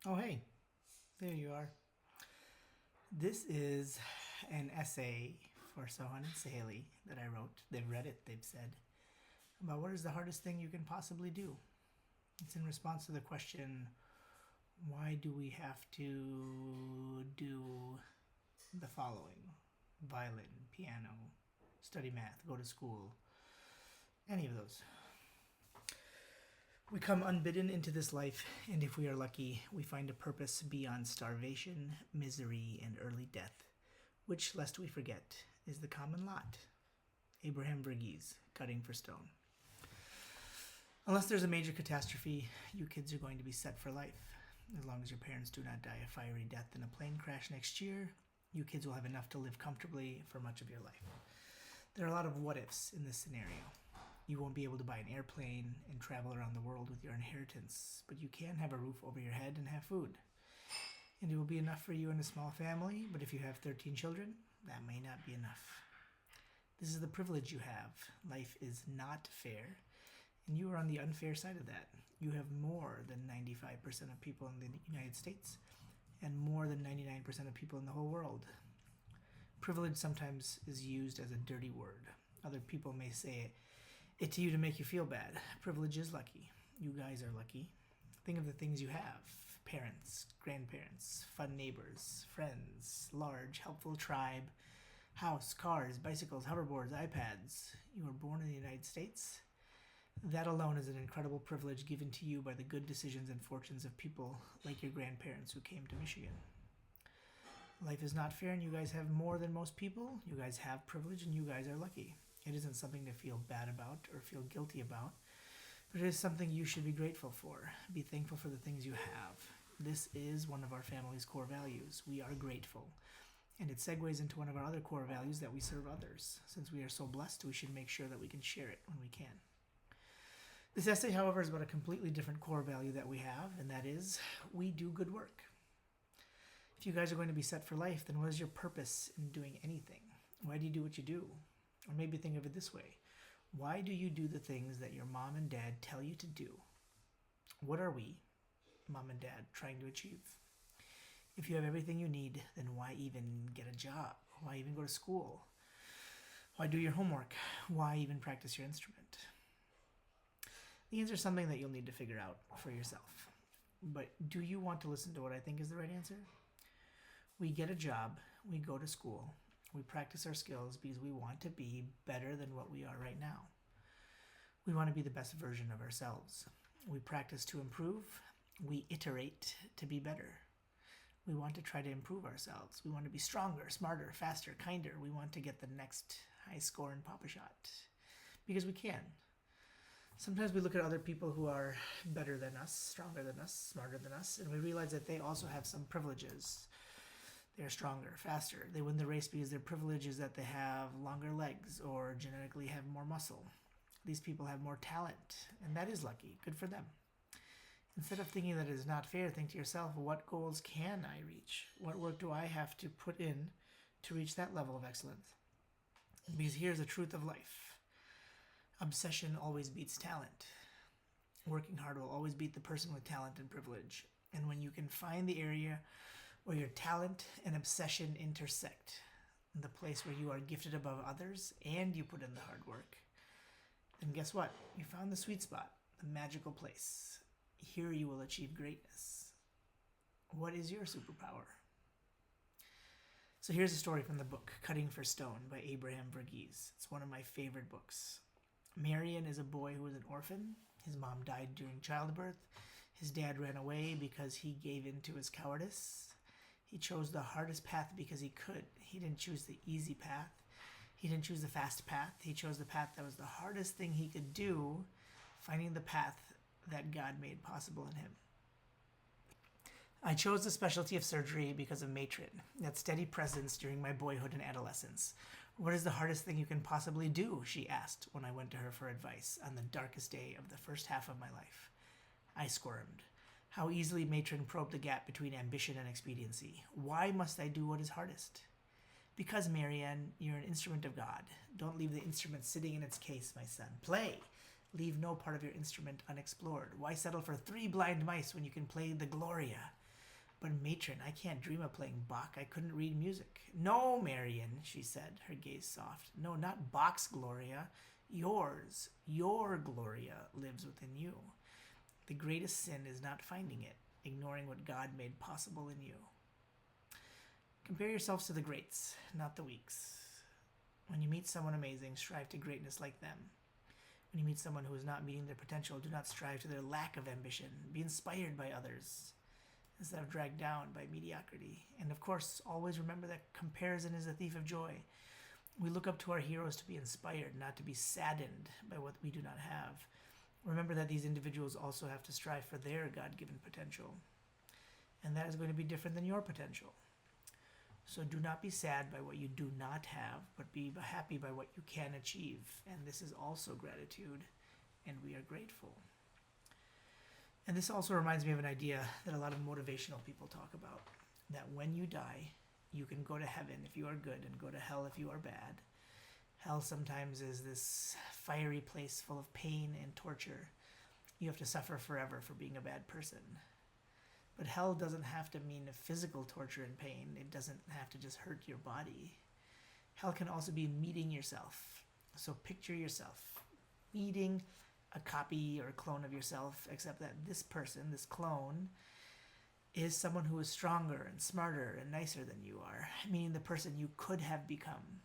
Oh, hey, there you are. This is an essay for Sohan and Saheli that I wrote. They've read it, they've said, about what is the hardest thing you can possibly do. It's in response to the question, why do we have to do the following? Violin, piano, study math, go to school, any of those. We come unbidden into this life, and if we are lucky, we find a purpose beyond starvation, misery, and early death, which, lest we forget, is the common lot. Abraham Verghese, Cutting for Stone. Unless there's a major catastrophe, you kids are going to be set for life. As long as your parents do not die a fiery death in a plane crash next year, you kids will have enough to live comfortably for much of your life. There are a lot of what ifs in this scenario. You won't be able to buy an airplane and travel around the world with your inheritance, but you can have a roof over your head and have food. And it will be enough for you and a small family, but if you have 13 children, that may not be enough. This is the privilege you have. Life is not fair, and you are on the unfair side of that. You have more than 95% of people in the United States, and more than 99% of people in the whole world. Privilege sometimes is used as a dirty word. Other people may say it to you to make you feel bad. Privilege is lucky. You guys are lucky. Think of the things you have: parents, grandparents, fun neighbors, friends, large, helpful tribe, house, cars, bicycles, hoverboards, iPads. You were born in the United States. That alone is an incredible privilege given to you by the good decisions and fortunes of people like your grandparents who came to Michigan. Life is not fair, and you guys have more than most people. You guys have privilege, and you guys are lucky. It isn't something to feel bad about or feel guilty about, but it is something you should be grateful for. Be thankful for the things you have. This is one of our family's core values. We are grateful. And it segues into one of our other core values, that we serve others. Since we are so blessed, we should make sure that we can share it when we can. This essay, however, is about a completely different core value that we have, and that is, we do good work. If you guys are going to be set for life, then what is your purpose in doing anything? Why do you do what you do? Or maybe think of it this way: why do you do the things that your mom and dad tell you to do? What are we, mom and dad, trying to achieve? If you have everything you need, then why even get a job? Why even go to school? Why do your homework? Why even practice your instrument? The answer is something that you'll need to figure out for yourself. But do you want to listen to what I think is the right answer? We get a job, we go to school, we practice our skills because we want to be better than what we are right now. We want to be the best version of ourselves. We practice to improve. We iterate to be better. We want to try to improve ourselves. We want to be stronger, smarter, faster, kinder. We want to get the next high score in Papa Shot because we can. Sometimes we look at other people who are better than us, stronger than us, smarter than us, and we realize that they also have some privileges. They're stronger, faster. They win the race because their privilege is that they have longer legs or genetically have more muscle. These people have more talent, and that is lucky. Good for them. Instead of thinking that it is not fair, think to yourself, what goals can I reach? What work do I have to put in to reach that level of excellence? Because here's the truth of life. Obsession always beats talent. Working hard will always beat the person with talent and privilege. And when you can find the area where your talent and obsession intersect, the place where you are gifted above others and you put in the hard work, then guess what? You found the sweet spot, the magical place. Here you will achieve greatness. What is your superpower? So here's a story from the book Cutting for Stone by Abraham Verghese. It's one of my favorite books. Marion is a boy who was an orphan. His mom died during childbirth. His dad ran away because he gave in to his cowardice. He chose the hardest path because he could. He didn't choose the easy path. He didn't choose the fast path. He chose the path that was the hardest thing he could do, finding the path that God made possible in him. I chose the specialty of surgery because of Matron, that steady presence during my boyhood and adolescence. What is the hardest thing you can possibly do? She asked when I went to her for advice on the darkest day of the first half of my life. I squirmed. How easily Matron probed the gap between ambition and expediency. Why must I do what is hardest? Because, Marianne, you're an instrument of God. Don't leave the instrument sitting in its case, my son. Play. Leave no part of your instrument unexplored. Why settle for 3 blind mice when you can play the Gloria? But matron, I can't dream of playing Bach. I couldn't read music. No, Marion, she said, her gaze soft. No, not Bach's Gloria. Yours, your Gloria lives within you. The greatest sin is not finding it, ignoring what God made possible in you. Compare yourselves to the greats, not the weaks. When you meet someone amazing, strive to greatness like them. When you meet someone who is not meeting their potential, do not strive to their lack of ambition. Be inspired by others instead of dragged down by mediocrity. And of course, always remember that comparison is a thief of joy. We look up to our heroes to be inspired, not to be saddened by what we do not have. Remember that these individuals also have to strive for their God-given potential. And that is going to be different than your potential. So do not be sad by what you do not have, but be happy by what you can achieve. And this is also gratitude, and we are grateful. And this also reminds me of an idea that a lot of motivational people talk about, that when you die, you can go to heaven if you are good and go to hell if you are bad. Hell sometimes is this fiery place full of pain and torture. You have to suffer forever for being a bad person. But hell doesn't have to mean physical torture and pain. It doesn't have to just hurt your body. Hell can also be meeting yourself. So picture yourself meeting a copy or a clone of yourself, except that this person, this clone, is someone who is stronger and smarter and nicer than you are, meaning the person you could have become,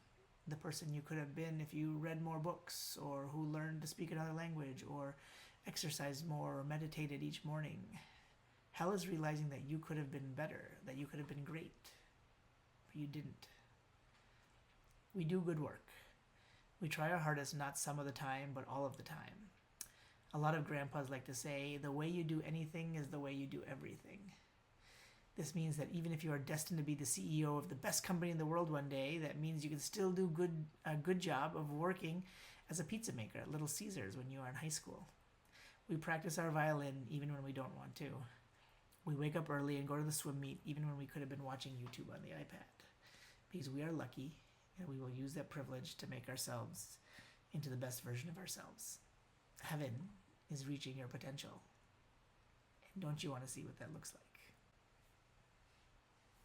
the person you could have been if you read more books, or who learned to speak another language, or exercised more, or meditated each morning. Hell is realizing that you could have been better, that you could have been great, but you didn't. We do good work. We try our hardest, not some of the time, but all of the time. A lot of grandpas like to say, the way you do anything is the way you do everything. This means that even if you are destined to be the CEO of the best company in the world one day, that means you can still do a good job of working as a pizza maker at Little Caesars when you are in high school. We practice our violin even when we don't want to. We wake up early and go to the swim meet even when we could have been watching YouTube on the iPad. Because we are lucky, and we will use that privilege to make ourselves into the best version of ourselves. Heaven is reaching your potential. And don't you want to see what that looks like?